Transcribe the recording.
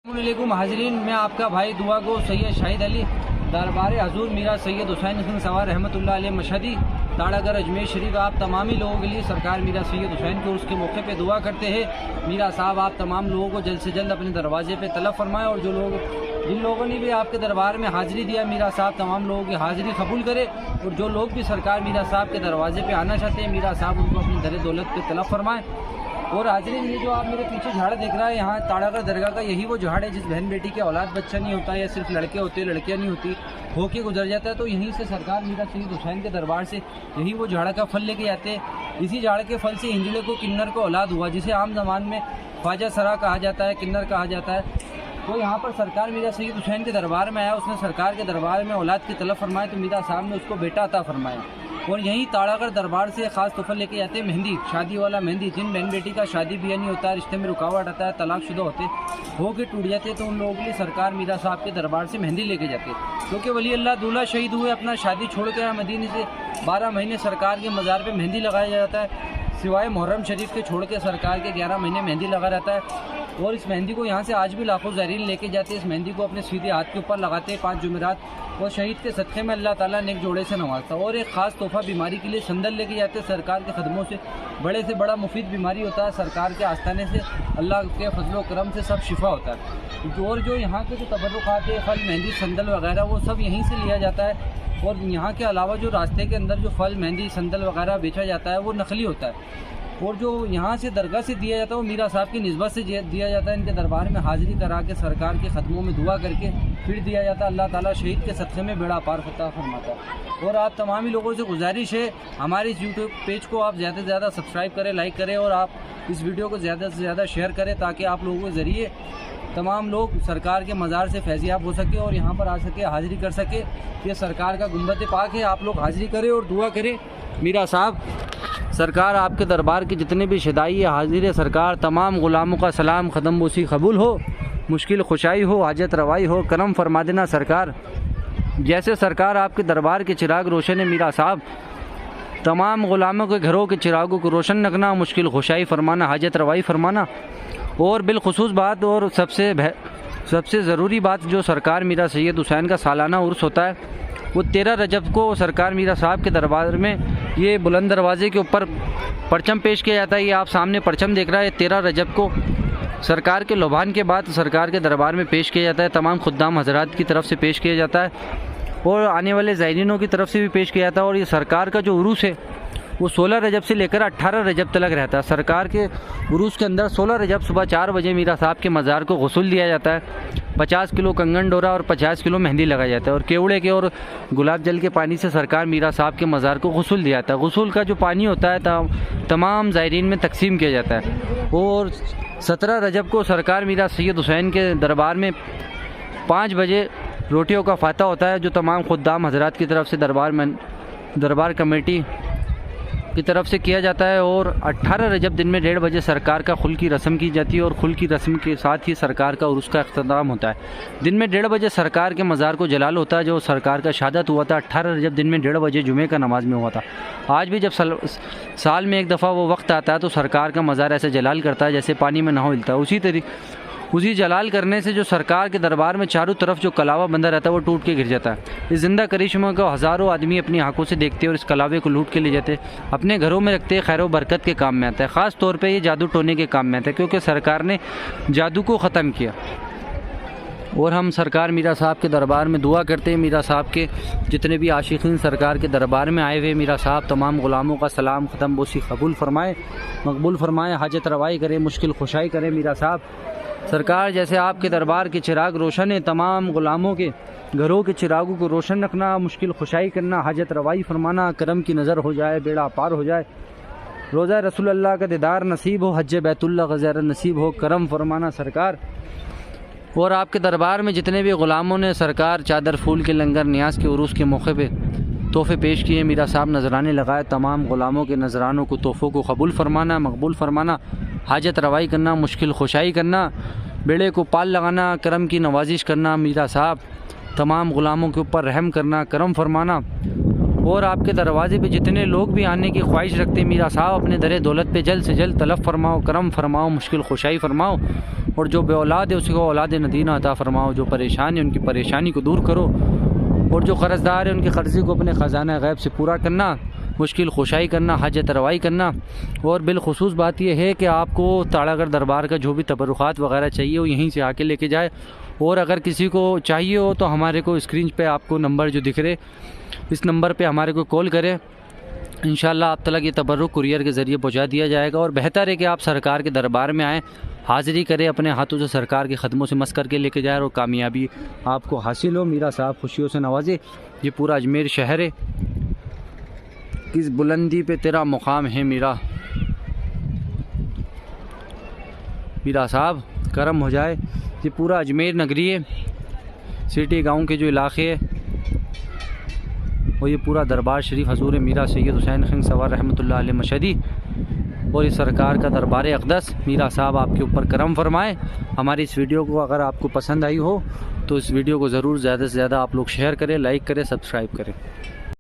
अस्सलामुअलैकुम हाजरीन, मैं आपका भाई दुआ गो सैयद शाहिद अली दरबार हजूर मीरा सैयद हुसैन हसन सवार रहमतुल्लाह अलैह मशहदी ताड़ागर अजमेर शरीफ आप तमामी लोगों के लिए सरकार मीरा सैयद हुसैन के उसके मौके पे दुआ करते हैं। मीरा साहब आप तमाम लोगों को जल्द से जल्द अपने दरवाजे पे तलब फरमाएं और जिन लोगों ने भी आपके दरबार में हाज़िरी दिया मीरा साहब तमाम लोगों की हाज़िरी कबूल करे और जो लोग भी सरकार मीरा साहब के दरवाजे पे आना चाहते हैं मीरा साहब उनको अपनी दर दौलत पे तलब फरमाएँ। और हाजरीन, ये जो आप मेरे पीछे झाड़ देख रहा है, यहाँ ताड़ागढ़ दरगाह का यही वो झाड़ है जिस बहन बेटी के औलाद बच्चा नहीं होता या सिर्फ लड़के होते लड़कियाँ नहीं होती होके गुजर जाता है, तो यहीं से सरकार मीरा सैयद हुसैन के दरबार से यही वो झाड़ का फल लेके आते हैं। इसी झाड़ के फल से हिंजड़े को किन्नर को औलाद हुआ, जिसे आम जमान में ख्वाजा सरा कहा जाता है, किन्नर कहा जाता है। तो यहाँ पर सरकार मीरा सैयद हुसैन के दरबार में आया, उसने सरकार के दरबार में औलाद की तलब फरमाई तो मीरा साहब ने उसको बेटा अता फरमाया। और यहीं ताड़ागढ़ दरबार से ख़ास तोहफा लेके जाते हैं मेहंदी, शादी वाला मेहंदी। जिन बहन बेटी का शादी ब्याह नहीं होता, रिश्ते में रुकावट आता है, तलाकशुदा होते हो के टूट जाते, तो उन लोगों के लिए सरकार मीरा साहब के दरबार से मेहंदी लेके जाते। क्योंकि वली अल्लाह दूल्हा शहीद हुए, अपना शादी छोड़ के आए मदीने से, 12 महीने सरकार के मज़ार पर मेहंदी लगाया जाता है। सिवाय मुहर्रम शरीफ के छोड़ के सरकार के 11 महीने मेहंदी लगा रहता है। और इस मेहंदी को यहाँ से आज भी लाखों ज़ायरीन लेके जाते हैं। इस मेहंदी को अपने सीधे हाथ के ऊपर लगाते हैं 5 जुमेरात, और शहीद के सदक़े में अल्लाह ताला नेक जोड़े से नवाजता। और एक ख़ास तोहफा बीमारी के लिए संदल लेके जाते हैं सरकार के खदमों से। बड़े से बड़ा मुफीद बीमारी होता है, सरकार के आस्थाने से अल्लाह के फजलो करम से सब शिफा होता है। और जो यहाँ के जो तबर्रुकात है, फल मेहंदी संदल वगैरह, वो सब यहीं से लिया जाता है। और यहाँ के अलावा जो रास्ते के अंदर जो फल मेहंदी संदल वगैरह बेचा जाता है वो नकली होता है। और जो यहाँ से दरगाह से दिया जाता है वो मीरा साहब की निस्बत से दिया जाता है। इनके दरबार में हाज़िरी करा के सरकार के ख़दमों में दुआ करके फिर दिया जाता है। अल्लाह ताला शहीद के सदक़े में बेड़ा पार फतह फरमाता है। और आप तमामी लोगों से गुजारिश है, हमारे इस यूट्यूब पेज को आप ज़्यादा से ज़्यादा सब्सक्राइब करें, लाइक करें और आप इस वीडियो को ज़्यादा से ज़्यादा शेयर करें, ताकि आप लोगों के ज़रिए तमाम लोग सरकार के मज़ार से फैज़याब हो सके और यहाँ पर आ सके, हाज़िरी कर सके। ये सरकार का गुंबद पाक है, आप लोग हाज़िरी करें और दुआ करें। मीरा साहब सरकार आपके दरबार के जितने भी शदाई हाजिर सरकार, तमाम ग़ुलामों का सलाम ख़दम बोसी कबूल हो, मुश्किल खुशाई हो, हाजत रवाई हो, करम फरमा देना सरकार। जैसे सरकार आपके दरबार के चिराग रोशन है मीरा साहब, तमाम ग़ुलामों के घरों के चिरागों को रोशन रखना, मुश्किल खुशाई फरमाना, हाजत रवाई फरमाना। और बिलखुसूस बात और सबसे ज़रूरी बात, जो सरकार मीरा सैयद हुसैन का सालाना उर्स होता है, वो 13 रजब को सरकार मीरा साहब के दरबार में ये बुलंद दरवाज़े के ऊपर परचम पेश किया जाता है। ये आप सामने परचम देख रहा है, 13 रजब को सरकार के लोभान के बाद सरकार के दरबार में पेश किया जाता है। तमाम खुद्दाम हजरात की तरफ से पेश किया जाता है और आने वाले ज़ायरीनों की तरफ से भी पेश किया जाता है। और ये सरकार का जो उरूस है वो 16 रजब से लेकर 18 रजब तक रहता है। सरकार के उरूस के अंदर 16 रजब सुबह 4 बजे मीरा साहब के मज़ार को गुस्ल दिया जाता है। 50 किलो कंगन डोरा और 50 किलो मेहंदी लगाया जाता है और केवड़े के और गुलाब जल के पानी से सरकार मीरा साहब के मज़ार को गुस्ल दिया जाता है। गुस्ल का जो पानी होता है तमाम ज़ायरीन में तकसीम किया जाता है। और 17 रजब को सरकार मीरा सैयद हुसैन के दरबार में 5 बजे रोटियों का फातह होता है, जो तमाम खुद्दाम हजरात की तरफ से दरबार कमेटी की तरफ से किया जाता है। और 18 रजब दिन में 1:30 बजे सरकार का खुल की रस्म की जाती है और खुल की रस्म के साथ ही सरकार का उर्स का अख्ताम होता है। दिन में 1:30 बजे सरकार के मज़ार को जलाल होता है, जो सरकार का शहादत हुआ था 18 रजब दिन में 1:30 बजे जुमे का नमाज में हुआ था। आज भी जब साल में एक दफ़ा वो वक्त आता है तो सरकार का मज़ार ऐसे जलाल करता है जैसे पानी में नहा हिलता है। उसी जलाल करने से जो सरकार के दरबार में चारों तरफ जो कलावा बंधा रहता है वो टूट के गिर जाता है। इस जिंदा करिश्मा को हज़ारों आदमी अपनी आंखों से देखते हैं और इस कलावे को लूट के ले जाते, अपने घरों में रखते, खैर व बरकत के काम में आता है। ख़ास तौर पे ये जादू टोने के काम में आता है, क्योंकि सरकार ने जादू को ख़त्म किया। और हम सरकार मीरा साहब के दरबार में दुआ करते हैं, मीरा साहब के जितने भी आशिकीन सरकार के दरबार में आए हुए, मीरा साहब तमाम ग़ुलामों का सलाम ख़त्म बोसी कबूल फरमाए, मकबूल फरमाए, हाजत रवाई करे, मुश्किल खुशाई करे। मीरा साहब सरकार जैसे आपके दरबार के चिराग रोशन है, तमाम ग़ुलामों के घरों के चिरागों को रोशन रखना, मुश्किल खुशाई करना, हाजत रवाई फरमाना, करम की नज़र हो जाए, बेड़ा पार हो जाए, रोज़ा रसूल अल्लाह का दीदार नसीब हो, हज बैतुल्लाह का ज़ियारत नसीब हो, करम फरमाना सरकार। और आपके दरबार में जितने भी ग़ुलामों ने सरकार चादर फूल के लंगर न्याज के उरूस के मौके पे तोहफ़े पेश किए, मीरा साहब नजराने लगाए, तमाम ग़ुलामों के नजरानों को तोहफ़ों को कबूल फरमाना, मकबूल फरमाना, हाजत रवाई करना, मुश्किल खुशाई करना, बेड़े को पाल लगाना, करम की नवाजिश करना। मीरा साहब तमाम ग़ुलामों के ऊपर रहम करना, करम फरमाना। और आपके दरवाज़े पे जितने लोग भी आने की ख्वाहिश रखते हैं, मीरा साहब अपने दर दौलत पे जल्द से जल्द तलब फरमाओ, करम फरमाओ, मुश्किल खुशाई फरमाओ। और जो बेऔलाद है उसको औलाद नदीना अता फरमाओ, जो परेशान है उनकी परेशानी को दूर करो, और जो कर्ज़दार है उनके कर्ज़े को अपने ख़जाना गैब से पूरा करना, मुश्किल खुशाई करना, हाजत रवाई करना। और बिलखुसूस बात यह है कि आपको ताड़ागढ़ दरबार का जो भी तबरुखात वगैरह चाहिए वो यहीं से आके लेके जाए। और अगर किसी को चाहिए हो तो हमारे को स्क्रीन पे आपको नंबर जो दिख रहे, इस नंबर पे हमारे को कॉल करें, इंशाल्लाह आप तक ये तबर्रुक कुरियर के ज़रिए पहुंचा दिया जाएगा। और बेहतर है कि आप सरकार के दरबार में आएँ, हाज़िरी करें, अपने हाथों से सरकार के ख़दमों से मस करके लेके जाए और कामयाबी आपको हासिल हो। मीरा साहब खुशियों से नवाजे। ये पूरा अजमेर शहर है, किस बुलंदी पे तेरा मुकाम है मीरा। मीरा साहब करम हो जाए। ये पूरा अजमेर नगरी है, सिटी गांव के जो इलाके है, और ये पूरा दरबार शरीफ हजूर मीरा सैयद हुसैन खान सवार रहमतुल्लाह अलैह मशहदी, और इस सरकार का दरबार अक़दस। मीरा साहब आपके ऊपर करम फरमाएँ। हमारी इस वीडियो को अगर आपको पसंद आई हो तो इस वीडियो को ज़रूर ज़्यादा से ज़्यादा आप लोग शेयर करें, लाइक करें, सब्सक्राइब करें।